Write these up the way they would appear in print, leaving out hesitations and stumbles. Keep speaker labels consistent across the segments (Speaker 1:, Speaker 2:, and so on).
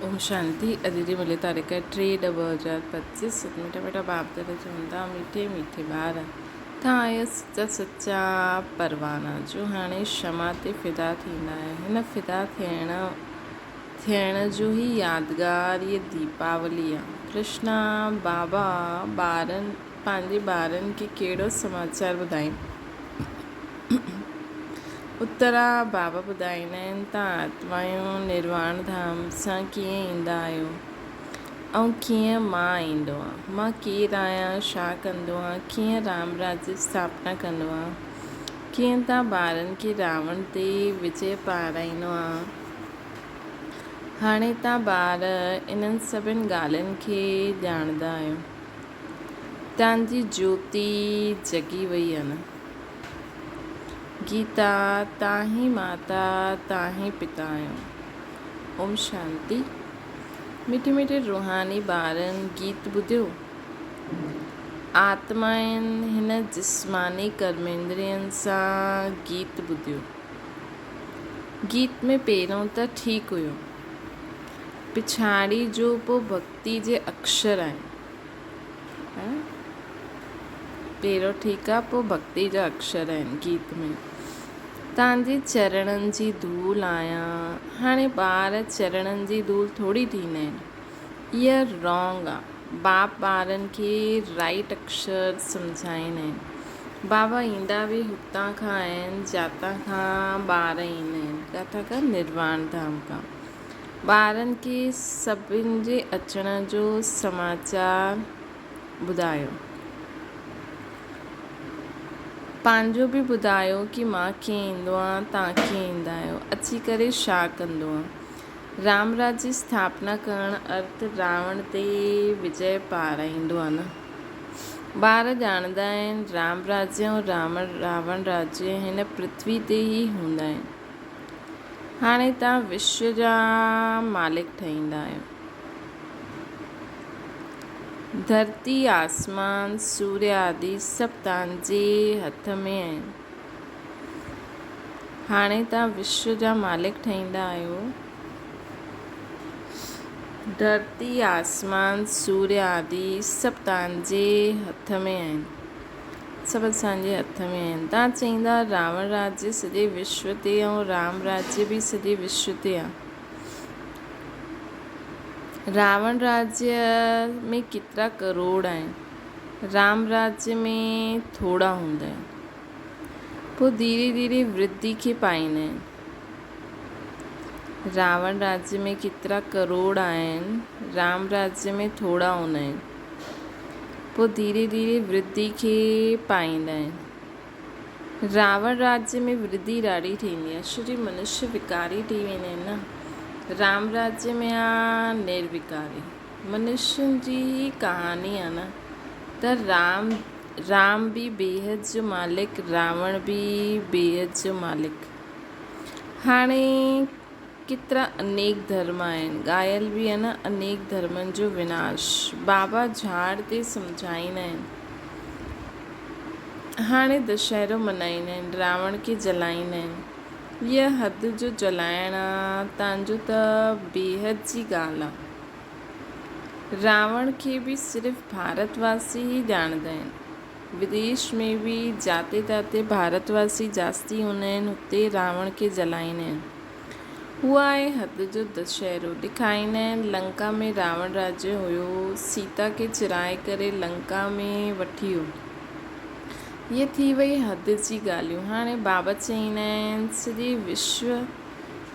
Speaker 1: ओम शांति। अदिति मिले तारीख़ 3/2025 मीठा मीठा बाप दादा चवंदा मीठे मीठे ॿार तव्हां आहियो सच्चा सच्चा परवाना जो हाणे क्षमा ते फ़िदा थींदा आहियो। हिन फ़िदा थियण जो ई यादगार ये दीपावली आहे। कृष्णा बाबा पंहिंजे ॿारनि खे कहिड़ो समाचार ॿुधाइनि। उत्तरा बाबा ॿुधाईंदा आहिनि तव्हां आत्माऊं निर्वाण धाम सां कीअं ईंदा आहियो ऐं कीअं मां ईंदो आहियां। मां केरु आहियां, छा कंदो आहियां, कीअं राम राज्य स्थापना कंदो आहियां, कीअं तव्हां ॿारनि खे रावण ते विजय पाराईंदो आहियां। हाणे तव्हां ॿार इन्हनि सभिनि ॻाल्हियुनि खे ॼाणंदा आहियो। तव्हांजी ज्योति जगी वई आहे न। गीता तव्हां ही माता तव्हां ही पिता आहियो। ओम शांति। मीठे मीठे रूहानी ॿारनि गीत ॿुधियो। आत्माउनि हिन जिस्मानी कर्मेंद्रियनि सां गीत ॿुधियो। गीत में पहिरियों त ठीकु हुयो, पिछाड़ी जो पोइ भक्ति जे अक्षर आहिनि। पहिरियों ठीकु आहे, पोइ भक्ति जा अक्षर आहिनि गीत में। तव्हांजे चरणनि जी धूल आहियां। हाणे ॿार चरणनि जी धूल थोरी थींदा आहिनि। इहा रॉन्ग आहे। बाप ॿारनि खे राइट अक्षर सम्झाईंदा आहिनि। बाबा ईंदा बि हुतां खां आहिनि जातां खां ॿार ईंदा आहिनि, किथां खां, निर्वाण धाम खां। ॿारनि खे सभिनि जे अचण जो समाचार ॿुधायो। पंहिंजो बि ॿुधायो कि मां कीअं ईंदो आहियां, तव्हां कीअं ईंदा आहियो, अची करे छा कंदो आहे। राम राज्य स्थापना करण अर्थ रावण ते विजय पाराईंदो आहे न। ॿार ॼाणंदा आहिनि राम राज्य ऐं रावण राज्य हिन पृथ्वी ते ई हूंदा आहिनि। हाणे तव्हां विश्व जा मालिक ठहींदा आहियो। धरती आसमान सूर्य आदि सभु तव्हांजे हथ में आहिनि। हाणे तव्हां विश्व जा मालिक ठहींदा आहियो। धरती आसमान सूर्य आदि सभु तव्हांजे हथ में आहिनि, सभु असांजे हथ में आहिनि। तव्हां चईंदा रावण राज्य सॼे विश्व ते ऐं राम राज्य बि सॼे विश्व ते आहे। रावण राज्य में केतिरा करोड़ आहिनि, राम राज्य में थोड़ा हूंदा आहिनि। पोइ धीरे धीरे वृद्धि खे पाईंदा आहिनि। रावण राज्य में केतिरा करोड़ आहिनि, राम राज्य में थोड़ा हूंदा आहिनि। पोइ धीरे धीरे वृद्धि खे पाईंदा आहिनि। रावण राज्य में वृद्धि ॾाढी थींदी आहे, छोजी मनुष्य विकारी थी वेंदा आहिनि न। राम राज्य में आहे निर्विकारी। मनुष्यनि जी ही कहानी आहे न। त राम भी बेहद जो मालिक, रावण भी बेहद जो मालिक। हाणे केतिरा अनेक धर्म आहिनि, ॻायल बि आहे न, अनेक धर्मनि जो विनाश बाबा झाड़ ते सम्झाईंदा आहिनि। हाणे दशहरो मल्हाईंदा आहिनि, रावण खे जलाईंदा आहिनि। हीअ हद जो जलाइण आहे तव्हांजो त बेहद जी ॻाल्हि आहे। रावण खे बि सिर्फ़ु भारतवासी ई ॼाणंदा आहिनि। विदेश में बि जाते ताते भारतवासी जास्ती हूंदा आहिनि, हुते रावण खे जलाईंदा आहिनि। उहा आहे हद जो दशहरो। ॾेखारींदा आहिनि लंका में रावण राज्य हुयो, सीता खे चिराए करे लंका में वठी वियो। ये थी वई हद जी ॻाल्हियूं। हाणे बाबा चईंदा आहिनि सॼे विश्व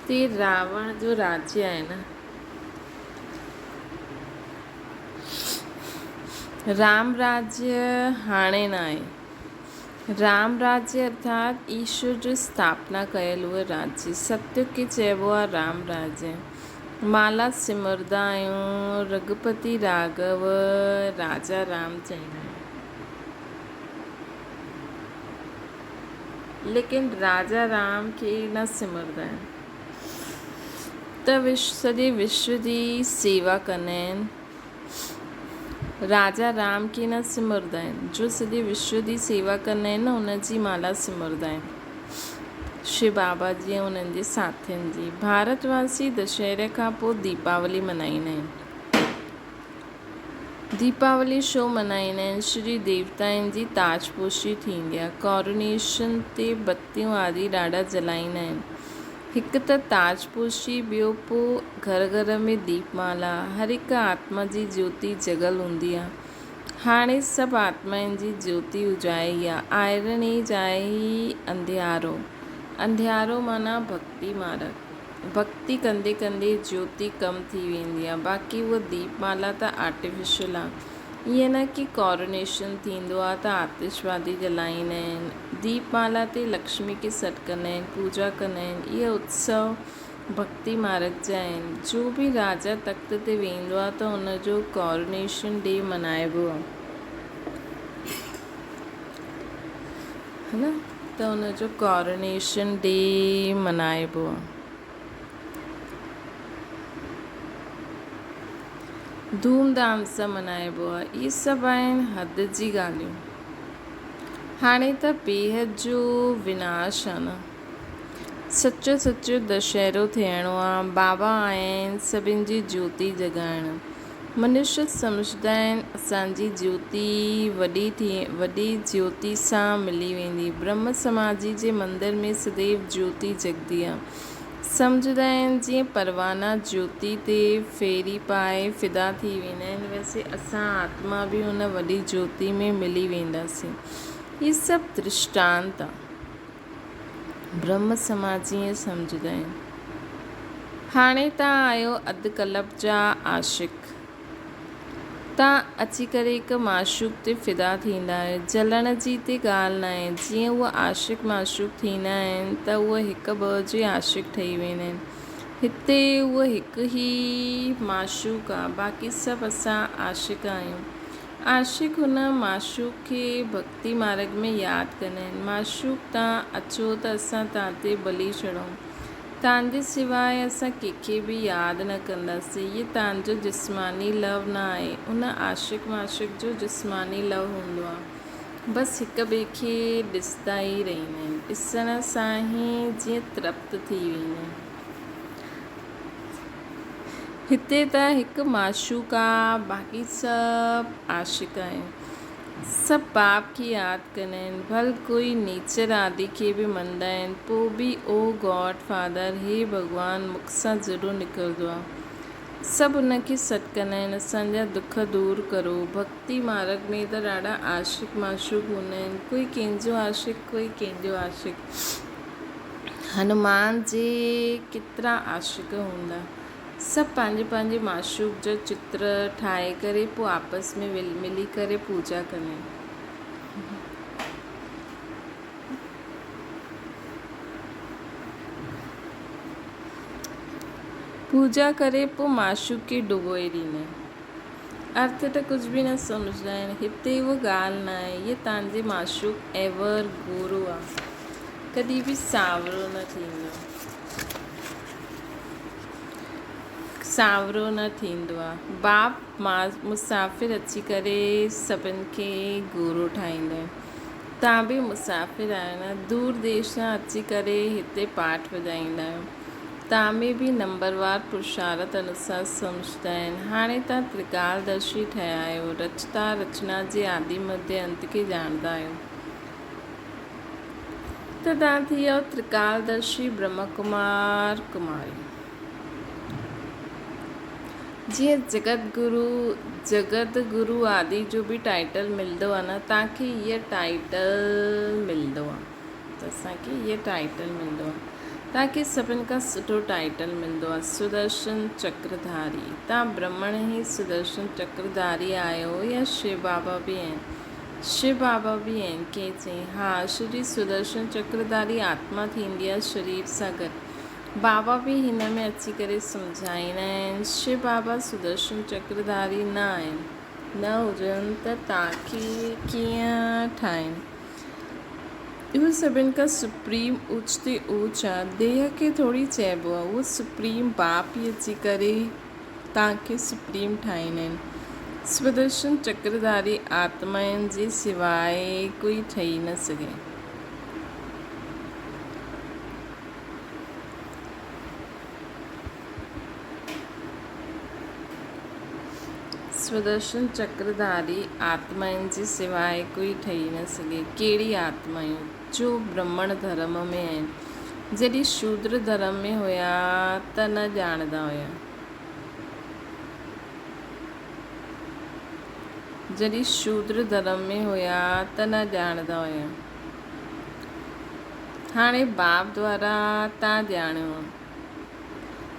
Speaker 1: ते रावण जो राज्य आहे न। राम राज्य हाणे न आहे। राम राज्य अर्थात ईश्वर जो स्थापना कयल उहो राज्य, सत्य खे चइबो आहे राम राज्य। माला सिमरंदा आहियूं, रघुपति राघव राजा राम चईंदा आहियूं। लेकिन राजा राम खे न सिमरंदा आहिनि, त सॼे विश्व जी सेवा कंदा आहिनि। राजा राम खे न सिमरंदा आहिनि, जो सॼे विश्व जी सेवा कंदा आहिनि न, उन जी माला सिमरंदा आहिनि। शिव बाबा जी ऐं उन्हनि जे साथियुनि जी। भारतवासी दशहरे खां पोइ दीपावली मल्हाईंदा आहिनि। दीपावली छो मल्हाईंदा आहिनि? श्री देवताउनि जी ताजपोशी थींदी आहे। कॉरोनेशन ते बत्तियूं आदि ॾाढा जलाईंदा आहिनि। हिकु त ताजपोशी, ॿियो पोइ घर घर में दीपमाला। हर हिकु आत्मा जी ज्योति जॻल हूंदी आहे। हाणे सभु आत्माउनि जी ज्योति उजाई आहे। आयरन एज आहे ई अंधियारो। अंधियारो माना भक्ति मार्ग। भक्ति कंदे कंदे ज्योति कम थी वेंदी आहे। बाक़ी उहा दीपमाला त आर्टिफिशियल आहे। ईअं न कि कॉरोनेशन थींदो आहे त आतिशबाजी जलाईंदा आहिनि। दीपमाला ते लक्ष्मी खे सॾु कंदा आहिनि, पूॼा कंदा आहिनि। इहे उत्सव भक्ति मार्ग जा आहिनि। जो बि राजा तख़्त ते वेंदो आहे त हुनजो कॉरोनेशन डे मल्हाइबो आहे, है न? त हुनजो कॉरोनेशन डे मल्हाइबो आहे। धूमधाम सां मल्हाइबो आहे। इहे सभु आहिनि हद जी ॻाल्हियूं। हाणे त बेहद जो विनाश आहे न। सचो सचो दशहरो थियणो आहे। बाबा आया आहिनि सभिनि जी ज्योति जॻाइण। मनुष्य सम्झंदा आहिनि असांजी ज्योति वॾी ज्योति सां मिली वेंदी। ब्रह्म समाजी जे मंदर में सदैव ज्योति जगदी आहे। सम्झंदा आहिनि जीअं परवाना ज्योति ते फेरी पाए फिदा थी वेंदा आहिनि, वैसे असां आत्मा बि हुन वॾी ज्योति में मिली वेंदासीं। इहे सभु दृष्टांत आहे। ब्रह्म समाजी ईअं सम्झंदा आहिनि। हाणे तव्हां आहियो अधु कल्प जा आशिक। तव्हां अची करे हिकु माशूक ते फिदा थींदा आहियो। जलण जी त ॻाल्हि न आहे। जीअं उहे आशिक माशूक थींदा आहिनि त उहे हिकु ॿ जे आशिक ठही वेंदा आहिनि। हिते उहो हिकु ई माशूक आहे, बाक़ी सभु असां आशिक आहियूं। आशिक हुन माशूक खे भक्ति मार्ग में यादि कंदा आहिनि। माशूक तव्हां अचो त असां तव्हां ते बली छॾूं। तव्हांजे सवाइ असां कंहिंखे बि यादि न कंदासीं। इहे तव्हांजो जिस्मानी लव न आहे। उन आशिक माशूक जो जिस्मानी लव हूंदो आहे। बसि हिक ॿिए खे ॾिसंदा ई रहंदा आहिनि। ॾिसण सां ई जीअं तृप्त थी वेंदा आहिनि। हिते त हिकु माशूक आहे, बाक़ी सभु आशिक आहिनि। सभु बाप खे यादि कंदा आहिनि। भल कोई नेचर आदि खे बि मञंदा आहिनि, पोइ बि ओ गॉड फादर, हे भॻवानु मूंसां ज़रूरु निकिरंदो आहे। सभु उनखे सॾु कंदा आहिनि, असांजा दुख दूरि करो। भक्ति मार्ग में त ॾाढा आशिक माशूक हूंदा आहिनि। कोई कंहिंजो आशिक, कोई कंहिंजो आशिक। हनुमान जे केतिरा आशिक हूंदा। सभु पंहिंजे पंहिंजे माशूक जो चित्र ठाहे करे पोइ आपस में मिली करे पूॼा कंदा आहिनि। पूॼा करे पोइ माशूक खे डुबोए ॾींदा आहिनि। अर्थ त कुझु बि न सम्झंदा आहिनि। हिते उहा ॻाल्हि न आहे। इहे तव्हांजे माशूक एवर गोरो आहे, कॾहिं बि सावरो न थींदो। सावरो न थींदो आहे। बाप मुसाफ़िर अची करे सभिनि खे गोरो ठाहींदा आहिनि। तव्हां बि मुसाफ़िर आहियो न। दूर देश सां अची करे हिते पाठ वॼाईंदा आहियो। तव्हां में बि नंबरवार पुरुषार्थ अनुसार सम्झंदा आहिनि। हाणे तव्हां त्रिकालदर्शी ठहिया आहियो। रचता रचना जे आदि मध्य अंत खे ॼाणंदा आहियो। त तव्हां थी वियो त्रिकालदर्शी ब्रह्म कुमार कुमारी। जीअं जगत गुरु आदि जो बि टाइटल मिलंदो आहे न, तव्हांखे हीअ टाइटल मिलंदो आहे। त असांखे हीअ टाइटल मिलंदो आहे। तव्हांखे सभिनि खां सुठो टाइटल मिलंदो आहे सुदर्शन चक्रधारी। तव्हां ब्रह्मण ई सुदर्शन चक्रधारी आहियो या शिव बाबा बि आहिनि? शिव बाबा बि आहिनि। कंहिं चई हा, श्री सुदर्शन चक्रधारी आत्मा थींदी आहे शरीर सां गॾु। बाबा बि हिन में अची करे सम्झाईंदा आहिनि। शिव बाबा सुदर्शन चक्रधारी न आहिनि। न हुजनि त तव्हांखे कीअं ठाहिनि? इहो सभिनि खां सुप्रीम ऊच ते ऊच आहे। देह खे थोरी चइबो आहे। उहो सुप्रीम बाप ई अची करे तव्हांखे सुप्रीम ठाहींदा आहिनि। सुदर्शन चक्रधारी आत्माउनि जे सवाइ कोई ठही न सघे। सुदर्शन चक्रधारी आत्माउनि जे सवाइ कोई ठही न सघे। कहिड़ी आत्माऊं? जो ब्राह्मण धर्म में आहिनि। जॾहिं शूद्र धर्म में हुया त न ॼाणंदा हुया। जॾहिं शूद्र धर्म में हुया त न ॼाणंदा हुया। हाणे बाप द्वारा तव्हां ॼाणियो आहे।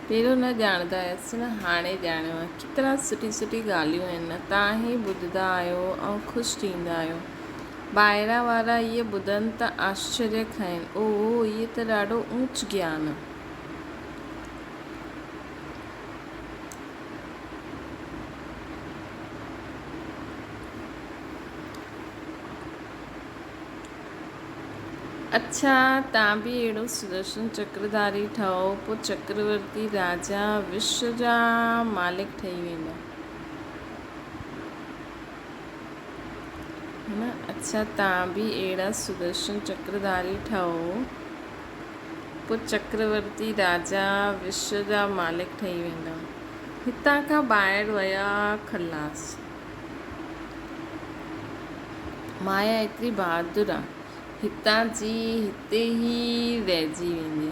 Speaker 1: पहिरियों न ॼाणंदा हुयसि न, हाणे ॼाणियो आहे। केतिरा सुठी सुठी ॻाल्हियूं आहिनि, तव्हां ई ॿुधंदा आहियो ऐं ख़ुशि थींदा आहियो। ॿाहिरां वारा इहे ॿुधनि त आश्चर्य खाइनि, ओहो इहे त ॾाढो ऊच ज्ञान। अच्छा, तव्हां बि अहिड़ो सुदर्शन चक्रधारी ठहो, पोइ चक्रवर्ती राजा विश्व जा मालिक ठही वेंदा, है न। अच्छा, तव्हां बि अहिड़ा सुदर्शन चक्रधारी ठहो, पोइ चक्रवर्ती राजा विश्व जा मालिक ठही वेंदा। हितां खां ॿाहिरि विया खलास। माया एतिरी बहादुर आहे, हितां जी हिते ई रहिजी वेंदी।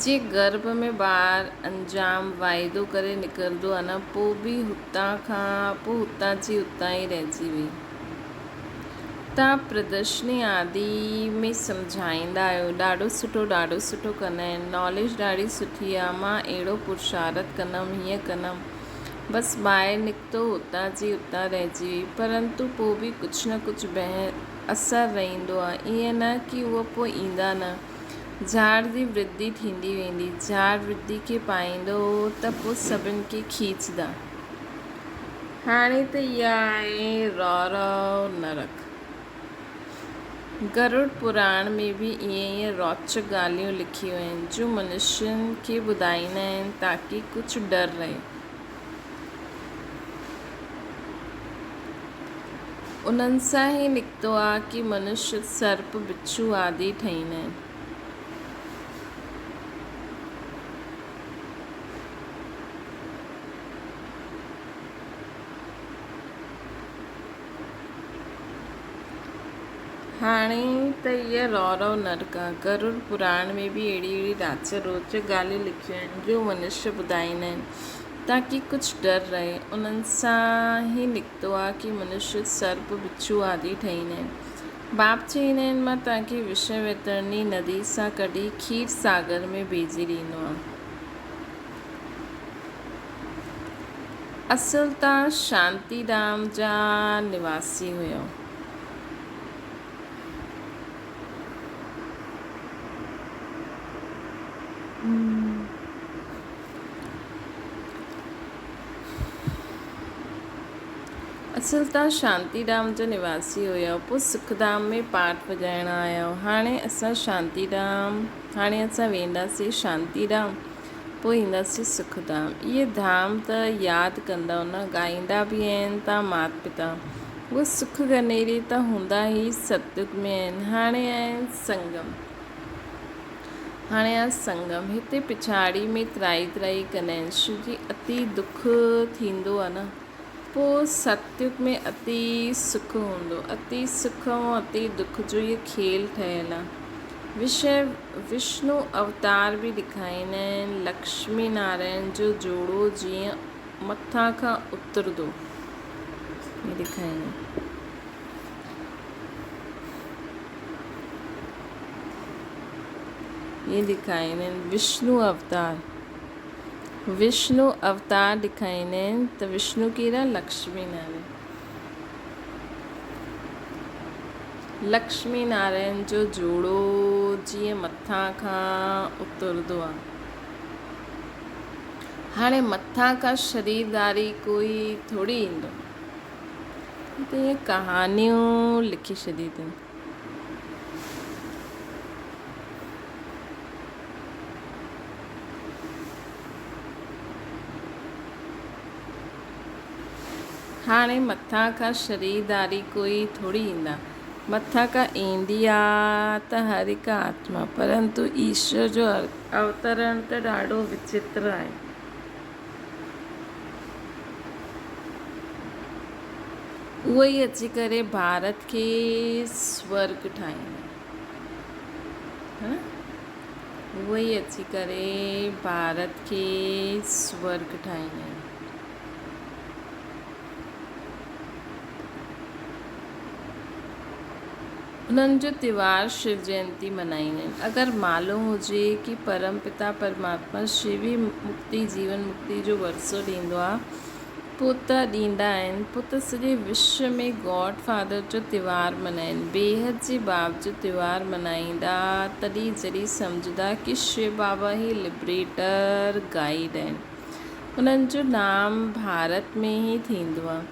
Speaker 1: जे गर्भ में ॿारु अंजाम वाइदो करे निकिरंदो आहे न, पोइ बि हुतां जी हुतां ई रहिजी वई। तव्हां प्रदर्शनी आदि में सम्झाईंदा आहियो, ॾाढो सुठो कंदा आहिनि, नॉलेज ॾाढी सुठी आहे, मां अहिड़ो पुरुषार्थ कंदमि, हीअं कंदमि। बसि ॿाहिरि निकितो, हुतां जी हुतां रहिजी वई। परंतु पोइ बि कुझु न कुझु असरु रहंदो आहे। ईअं न कि उहो पोइ ईंदा न। झाड़ जी वृद्धि थींदी वेंदी। झाड़ वृद्धि खे पाईंदो त पोइ सभिनि खे खींचंदा। हाणे त इहा आहे रौरव नरक। गरुड़ पुराण में बि ईअं रोचक ॻाल्हियूं लिखियूं आहिनि, जो मनुष्यनि खे ॿुधाईंदा आहिनि ताकी कुझु डर रहे। उन्हनि सां ई निकितो आहे कि मनुष्य सर्प, बिच्छू आदि ठहींदा आहिनि। हाणे त इहा रौरव नरक आहे। गरुड़ पुराण में बि अहिड़ी रोचक ॻाल्हियूं लिखियूं आहिनि, जो मनुष्य ॿुधाईंदा आहिनि ताकी कुझु डर रहे। उन्हनि सां ई निकितो आहे कि मनुष्य सर्प, बिच्छू आदि ठहींदा आहिनि। बाप चईंदा आहिनि, मां तव्हांखे विषय वैतरणी नदी सां कढी खीर सागर में भेजी ॾींदो आहे। असुल तव्हां शांतीधाम जा निवासी हुयो। असुल तव्हां शांतीधाम जा निवासी हुयो, पोइ सुखधाम में पाठ वॼाइण आया आहियो। हाणे असां वेंदासीं शांतीधाम, पोइ ईंदासीं सुखधाम। इहे धाम त यादि कंदव न, ॻाईंदा बि आहिनि तव्हां माता पिता। उहे सुख गनेरी त हूंदा ई सतयुग में आहिनि। हाणे आहे संगम। हिते पिछाड़ी में त्राई कंदा आहिनि। छोकी अति दुख थींदो आहे न, पोइ सतयुग में अति सुख हूंदो। अति सुख ऐं अति दुख जो इहो खेल ठहियलु आहे। विष्णु अवतार बि ॾेखारींदा आहिनि। लक्ष्मी नारायण जो जोड़ो जीअं मथां खां उतरंदो, इहे ॾेखारींदा आहिनि। ये ॾेखारींदा आहिनि विष्णु अवतार ॾेखारींदा आहिनि। त विष्णु कहिड़ा? लक्ष्मी नारायण। लक्ष्मी नारायण जो जोड़ो जीअं मथां खां उतरंदो आहे। हाणे मथां खां शरीरदारी कोई थोरी ईंदो, त इहे कहानियूं लिखी छॾी अथनि। हाणे मथां खां शरीरदारी कोई थोरी ईंदा। मथां खां ईंदी आहे त हर हिकु आत्मा, परंतु ईश्वर जो अवतरण त ॾाढो विचित्र आहे। उहो ई अची करे भारत खे स्वर्ग ठाहींदा, हा न? उहो ई अची करे भारत खे स्वर्ग ठाहींदा आहिनि। उन्हनि जो त्योहार शिव जयंती मल्हाईंदा आहिनि। अगरि मालूम हुजे कि परम पिता परमात्मा शिव ई मुक्ति जीवन मुक्ति जो वरसो ॾींदो आहे, पोइ त ॾींदा आहिनि, पोइ त सॼे विश्व में गॉड फादर जो त्योहार मल्हाइनि, बेहद जे बाप जो त्योहार मल्हाईंदा, तॾहिं जॾहिं सम्झंदा कि शिव बाबा ई लिबरेटर गाइड आहिनि। उन्हनि जो नाम भारत में ई थींदो आहे।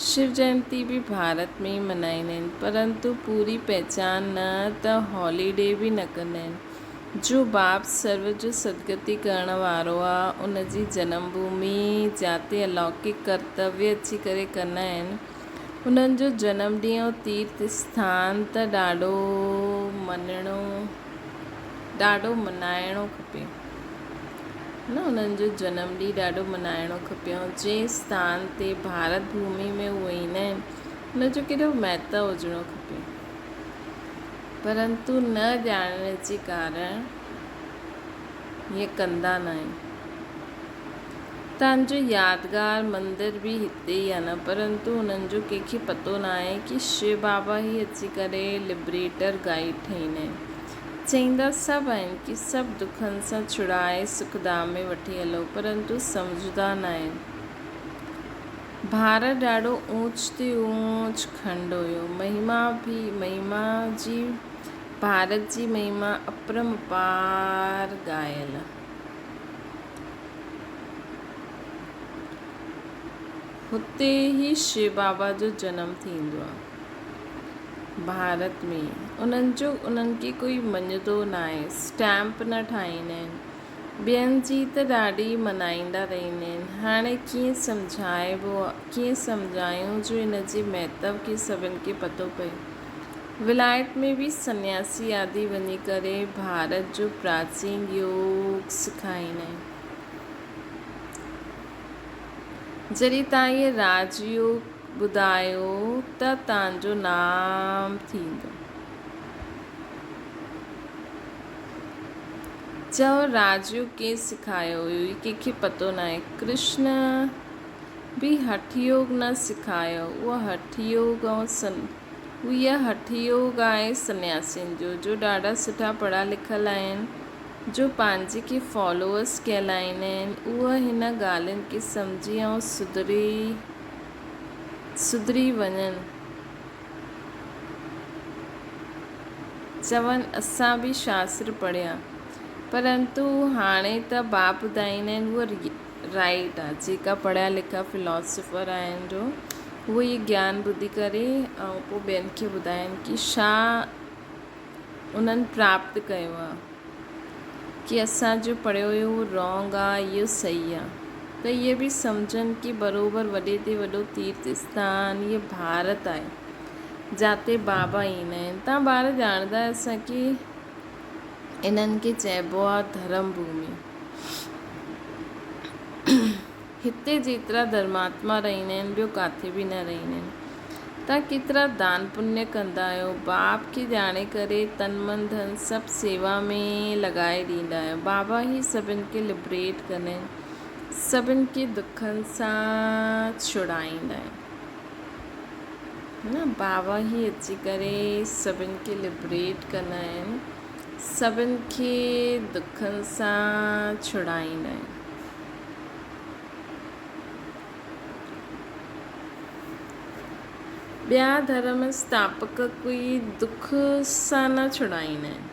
Speaker 1: शिव जयंती भी भारत में ही मल्हाईंदा आहिनि, परंतु पूरी पहचान न त हॉलीडे बि न कंदा आहिनि। जो बाप सर्व जो सदगति करण वारो आहे, उन जी जनमभूमि जिते अलौकिक कर्तव्य अची करे कंदा आहिनि, उन्हनि जो जनमॾींहुं ऐं तीर्थ स्थान त ॾाढो मल्हाइणो खपे न। उन्हनि जो जनमॾींहुं ॾाढो मल्हाइणो खपे, ऐं जंहिं स्थान ते भारत भूमि में उहे ईंदा आहिनि, उनजो केॾो महत्व हुजणो खपे, परंतु न ॼाणण जे कारण हीअं कंदा न आहिनि। तव्हांजो यादगार मंदिर बि हिते ई आहे न, परंतु उन्हनि जो कंहिंखे पतो न आहे कि शिव बाबा ई अची करे लिबरेटर गाइड ठाहींदा आहिनि। चईंदा सभु आहिनि कि सभु दुखनि सां छुड़ाए सुखधाम में वठी हलो, परंतु सम्झंदा न आहिनि। भारत ॾाढो ऊंच ते ऊंच खंड हुयो, भारत जी महिमा अपरंपार ॻायल। हुते ई शिव बाबा जो जनम थींदो आहे, भारत में। उन्हनि खे कोई मञंदो न आहे, स्टैम्प न ठाहींदा आहिनि, ॿियनि जी त ॾाढी मल्हाईंदा रहंदा आहिनि। हाणे कीअं सम्झायूं जो इन जे महत्व खे सभिनि खे पतो पए। विलायत में बि सन्यासी आदि वञी करे भारत जो प्राचीन योग सेखारींदा आहिनि। जॾहिं तव्हां इहे राजयोग ॿुधायो त तव्हांजो नाम थींदो। चओ राजयोग कंहिं सेखारियो हुयो, ही कंहिंखे पतो न आहे। कृष्ण बि हठ योग न सेखारियो, इहा हठ योग आहे सन्यासियुनि जो ॾाढा सुठा पढ़िया लिखियल आहिनि, जो पंहिंजे खे फॉलोअर्स कहलाईंदा आहिनि। उहा हिन ॻाल्हियुनि खे सम्झी ऐं सुधरी वञनि, चवनि असां बि शास्त्र पढ़िया, परंतु हाणे त बाप ॿुधाईंदा आहिनि उहा राइट आहे। जेका पढ़िया लिखिया फिलोसफर आहिनि जो उहे इहे ज्ञान ॿुधी करे ऐं पोइ ॿियनि खे ॿुधाइनि कि छा उन्हनि प्राप्त कयो आहे, कि असांजो पढ़ियो हुयो उहो रॉन्ग आहे, इहो सही आहे। त इहे बि सम्झनि कि बराबरि वॾे ते वॾो तीर्थ स्थान इहे भारत आहे, जिते बाबा ईंदा आहिनि। तव्हां ॿार ॼाणंदा असांखे इन्हनि खे चइबो आहे धर्म भूमि। हिते जेतिरा धर्मात्मा रहंदा आहिनि, ॿियो किथे बि न रहंदा आहिनि। तव्हां केतिरा दान पुण्य कंदा आहियो, बाप खे ॼाणे करे तन मन धन सभु सेवा में लॻाए ॾींदा आहियो। बाबा ई सभिनि खे लिबरेट कंदा आहिनि, सभिनि खे दुखनि सां छुड़ाईंदा आहिनि न। बाबा ई अची करे सभिनि खे लिबरेट कंदा आहिनि, सभिनि खे दुखनि सां छुड़ाईंदा आहिनि। ॿिया धर्म स्थापक कोई दुख सां न छुड़ाईंदा आहिनि।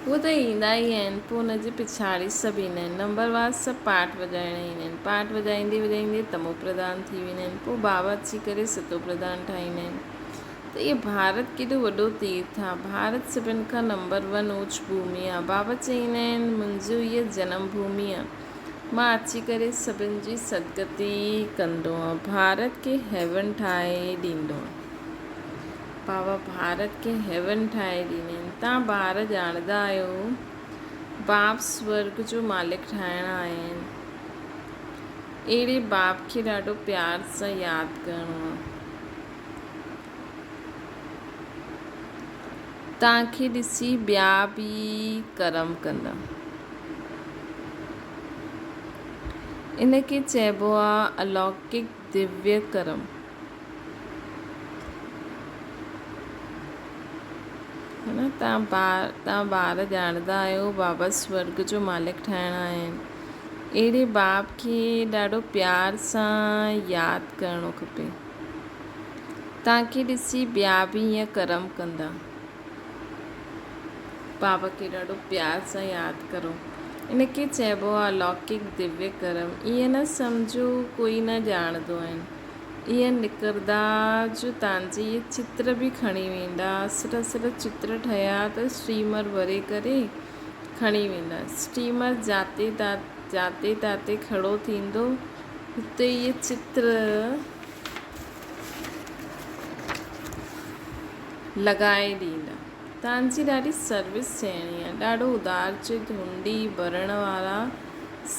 Speaker 1: उहे त ईंदा ई आहिनि, पोइ हुनजे पिछाड़ी सभु ईंदा आहिनि। नंबरवार सभु पाठ वॼाइण ईंदा आहिनि, पाठ वॼाईंदे वॼाईंदे तमो प्रधान थी वेंदा आहिनि, पोइ बाबा अची करे सतो प्रधान ठाहींदा आहिनि। त इहे भारत केॾो वॾो तीर्थ आहे। भारत सभिनि खां नंबर 1 ऊच भूमि आहे। बाबा चईंदा आहिनि मुंहिंजो इहा जनम भूमि आहे, मां अची करे सभिनि जी सदगति कंदो आहियां, भारत खे हेवन ठाहे ॾींदो आहियां। बाबा भारत खे हेवन ठाहे ॾींदा आहिनि। तव्हां ॿार ॼाणंदा आहियो बाप स्वर्ग जो मालिक ठाहिण आया आहिनि, अहिड़े बाप खे ॾाढो प्यार सां यादि करिणो आहे। तव्हांखे ॾिसी ॿिया बि कर्म कंदा। इनखे चइबो आहे अलौकिक दिव्य कर्म। है न, तव्हां ॿार ॼाणंदा आहियो बाबा स्वर्ग जो मालिक ठाहिणा आहिनि। अहिड़े बाप खे ॾाढो प्यार सां यादि करिणो खपे। तव्हांखे ॾिसी ॿिया बि ईअं कर्म कंदा। बाबा खे ॾाढो प्यार सां यादि करो। इनखे चइबो आहे अलौकिक दिव्य कर्म। ईअं न सम्झो कोई न ॼाणंदो आहिनि। ईअं निकिरंदा जो तव्हांजे इहे चित्र बि खणी वेंदा। असर चित्र ठहिया त स्टीमर भरे करे खणी वेंदा। स्टीमर जाते ताते खड़ो थींदो, हुते इहे चित्र लॻाए ॾींदा। तव्हांजी ॾाढी सर्विस थियणी आहे। ॾाढो उदार चित हुंडी भरण वारा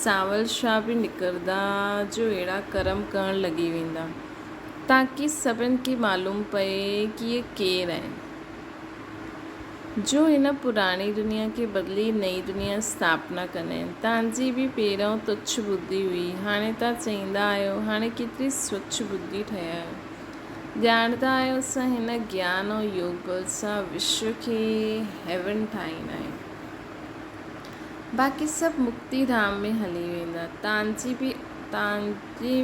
Speaker 1: सावल शाह बि निकिरंदा जो अहिड़ा कर्म करणु लॻी वेंदा, ताकी सभिनि खे मालूम पए कि इहे केरु आहिनि जो हिन पुराणी दुनिया खे बदिली नई दुनिया स्थापना कंदा आहिनि। तव्हांजी बि पहिरियों तुच्छ बुद्धि हुई, हाणे तव्हां चईंदा आहियो हाणे केतिरी स्वच्छ बुद्धि ठहिया आहियो। ॼाणंदा आहियो असां हिन ज्ञान ऐं योग बल सां विश्व खे हेवन ठाहींदा आहियूं। बाक़ी सभु मुक्ति धाम में हली वेंदा। तव्हांजी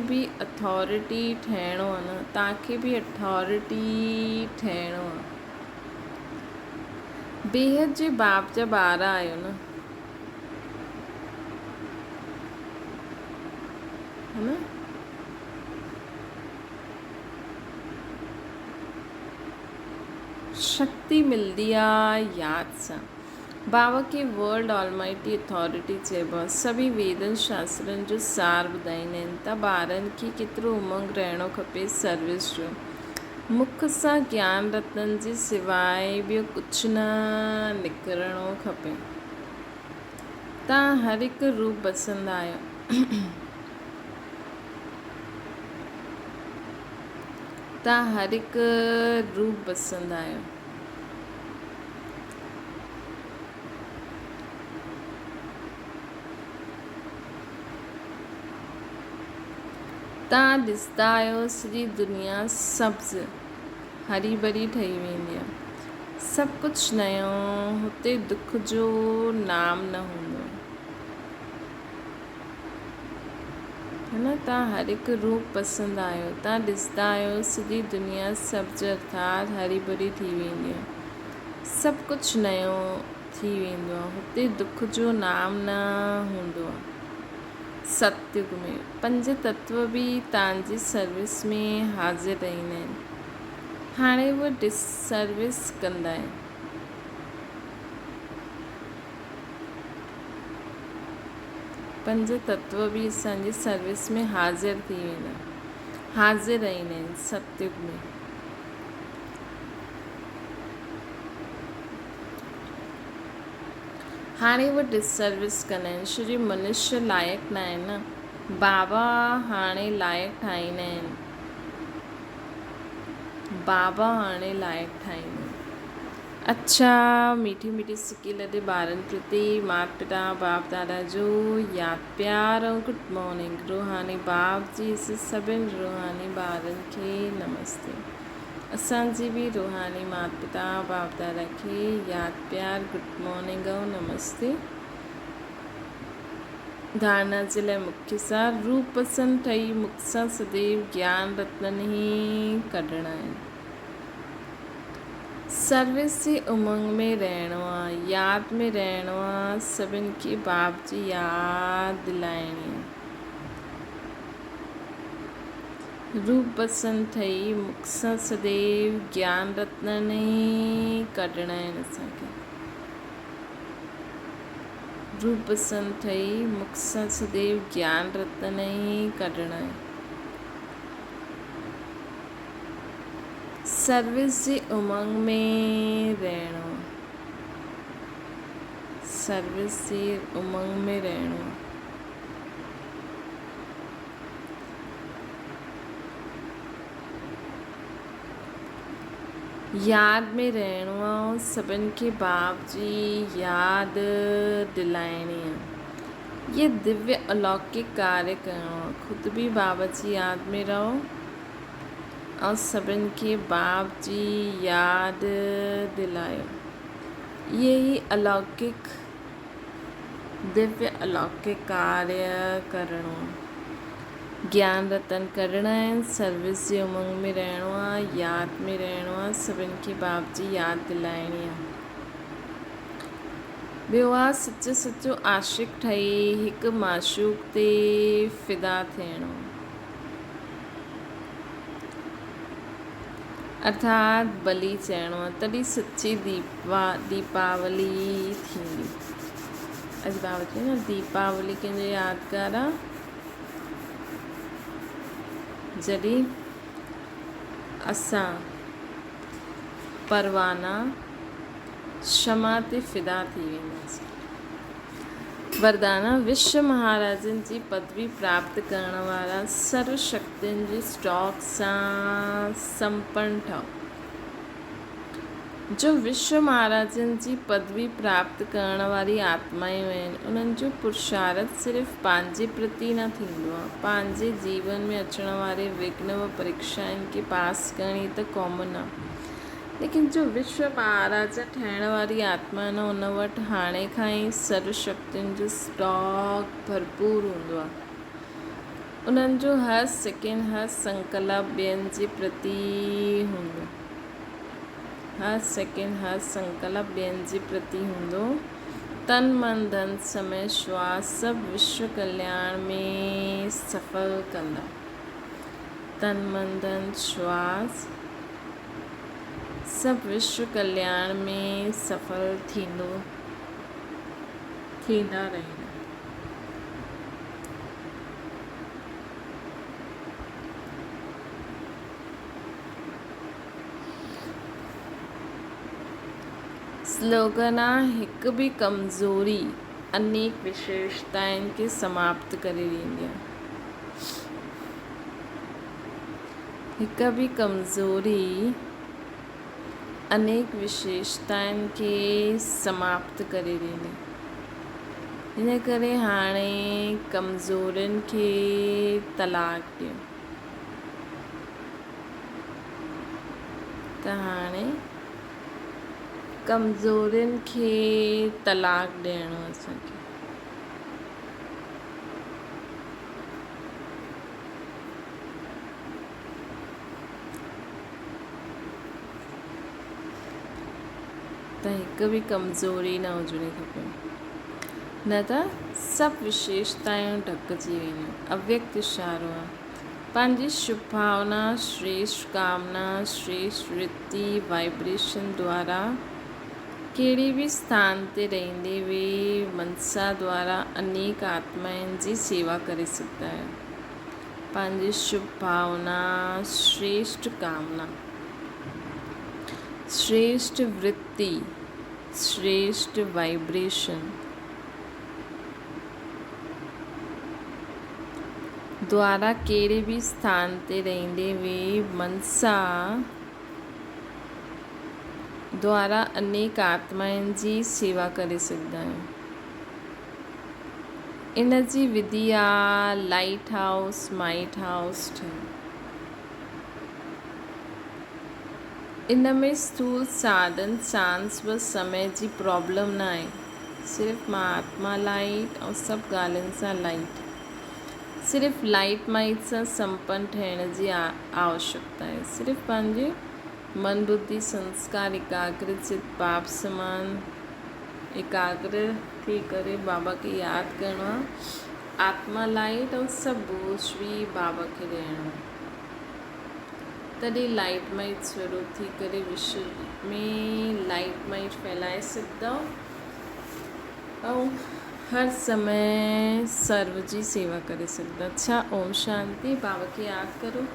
Speaker 1: बि अथॉरिटी ठहिणो आहे न। तव्हांखे बि अथॉरिटी ठहिणो आहे। बेहद जे बाप जा ॿार आहियो न, है न। शक्ति मिलंदी आहे यादि सां। बाबा खे वर्ल्ड ऑलमाइटी अथॉरिटी चइबो आहे। सभी वेदनि शास्त्रनि जो सार ॿुधाईंदा आहिनि। त ॿारनि खे केतिरो उमंग रहणो खपे सर्विस जो। मुख सां ज्ञान रत्ननि जे सवाइ ॿियो कुझु न निकिरणो खपे। तव्हां हर हिकु रूप पसंदि आहियो। तव्हां हर हिकु रूप पसंदि आहियो। तव्हां ॾिसंदा आहियो सॼी दुनिया सब्ज़ हरी भरी ठही वेंदी आहे। सभु कुझु नयो, हुते दुख जो नाम न हूंदो, है न। तव्हां हर हिकु रूप पसंदि आहियो। तव्हां ॾिसंदा आहियो सॼी दुनिया सब्ज़ अर्थात हरी भरी थी वेंदी आहे। सभु कुझु नयो थी वेंदो आहे, हुते दुख जो नाम न हूंदो आहे। सतयुग में 5 तत्व बि तव्हांजी सर्विस में हाज़िर रहंदा आहिनि। हाणे उहे डिसर्विस कंदा आहिनि। पंज तत्व बि असांजी सर्विस में हाज़िर थी वेंदा, हाज़िर रहंदा आहिनि सतयुग में। हाणे उहे डिसर्विस कंदा आहिनि छो जो मनुष्य लाइक़ु न आहे न। बाबा हाणे लाइक़ु ठाहींदा आहिनि। बाबा हाणे लाइक़ु ठाहींदा आहिनि। अच्छा, मीठी मीठी सिकी लॾे ॿारनि प्रति माता पिता बाप दादा जो यादि प्यार ऐं गुड मॉर्निंग। रूहानी बाप जी सभिनि रूहानी ॿारनि खे नमस्ते। असांजी बि रूहानी माता पिता बाप दादा खे यादि प्यार गुड मॉर्निंग ऐं नमस्ते। धारणा जे लाइ मुख्य सार रूप पसंदि ठही मुख सां सदैव ज्ञान रत्न ई कढणा आहिनि। सर्विस जे उमंग में रहणो आहे, यादि में रहणो आहे। सभिनि खे बाप जी यादि दिलाइणी आहे। रूप पसंदि ठही मुख सां सदैव ज्ञान रत्न ई कढणा आहिनि असांखे। रूप पसंदि ठही मुख सां सदैव ज्ञान रत्न ई कढणा आहिनि। सर्विस जे उमंग में रहणो, सर्विस जे उमंग में रहणो। यादि में रहणो आहे, सभिनि खे बाप जी यादि दिलाइणी आहे। ये दिव्य अलौकिक कार्य करिणो आहे। ख़ुदि बि बाबा जी यादि में रहो और सभिनि खे बाप जी यादि दिलायो। ये ही अलौकिक दिव्य अलौकिक कार्य करिणो आहे। ज्ञान रतन करणा आहिनि, सर्विस जे उमंग में रहणो आहे, यादि में रहणो आहे, सभिनि खे बाप जी यादि दिलाइणी आहे। ॿियो आहे सचो सचो आशिक़ ठही हिकु माशूक़ ते फ़िदा थियणो, अर्थात बलि चइणो आहे, तॾहिं सची दीपावली थींदी। अॼु बाबा चयो न दीपावली कंहिंजो यादगार आहे जॾहिं असां परवाना क्षमा ते फ़िदा थी वेंदासीं। वरदाना विश्व महाराजनि जी पदवी प्राप्त करण वारा सर्व शक्तियुनि जी स्टॉक सां संपन्न ठहो। जो विश्व महाराजनि जी पदवी प्राप्त करण वारी आत्मायूं आहिनि, उन्हनि जो पुरुषार्थ सिर्फ़ु पंहिंजे प्रति न थींदो आहे, पंहिंजे जीवन में अचण वारे विघ्न व परीक्षाउनि खे पास करणी त कॉमन आहे, लेकिन जो विश्व महाराज ठहिण वारी आत्मा न, उन वटि हाणे खां ई सर्व शक्तियुनि जो स्टॉक भरपूर हूंदो आहे। उन्हनि जो हर सेकेंड हर संकल्प ॿियनि जे प्रति हूंदो, हर सेकेंड हर संकल्प ॿियनि जे प्रति हूंदो। तन मन धन समय श्वास सभु विश्व कल्याण में सफल कंदा। तन मन धन श्वास सभु विश्व कल्याण में सफल थींदा रहंदा। स्लोगन आहे हिकु बि कमज़ोरी अनेक विशेषताउनि खे समाप्त करे ॾींदी आहे। हिकु बि कमज़ोरी अनेक विशेषताउनि खे समाप्त करे ॾींदी। हिन करे हाणे कमज़ोरियुनि खे तलाक ॾियो। त हाणे कमज़ोरियुनि खे तलाक ॾियणो असांखे। त हिकु बि कमज़ोरी न हुजणी खपे, न त सभु विशेषताऊं ढकिजी वेंदियूं। अव्यक्त इशारो आहे। पंहिंजी शुभ भावना, श्रेष्ठ कामना, श्रेष्ठ वृत्ति वाइब्रेशन द्वारा कहिड़े बि स्थान ते रहंदे वे मनसा द्वारा अनेक आत्माउनि जी सेवा करे सघंदा आहियो। पंहिंजी शुभ भावना, श्रेष्ठ कामना, श्रेष्ठ वृत्ति, श्रेष्ठ वाइब्रेशन द्वारा कहिड़े बि स्थान ते रहंदे वे मनसा द्वारा अनेक आत्माउनि जी सेवा करे सघंदा आहियूं। इन जी विधि आहे लाइट हाउस माइट हाउस ठहियो। इन में स्थूल साधन सांस व समय जी प्रॉब्लम न आहे, सिर्फ़ु मां आत्मा लाइट ऐं सभु ॻाल्हियुनि सां लाइट, सिर्फ़ु लाइट माइट सां संपन्न ठहिण जी आवश्यकता आहे। सिर्फ़ु पंहिंजे मन बुद्धि संस्कार एकाग्र चित बाप समान एकाग्र थी करे बाबा खे यादि करिणो आहे। आत्मा लाइट ऐं सभु बोझ बि बाबा खे ॾियणो आहे। तॾहिं लाइट माइट स्वरूप थी करे विश्व में लाइट माइट फैलाए सघंदव ऐं हर समय सर्व जी सेवा करे सघंदा। अच्छा, ओम शांति। बाबा खे यादि करो।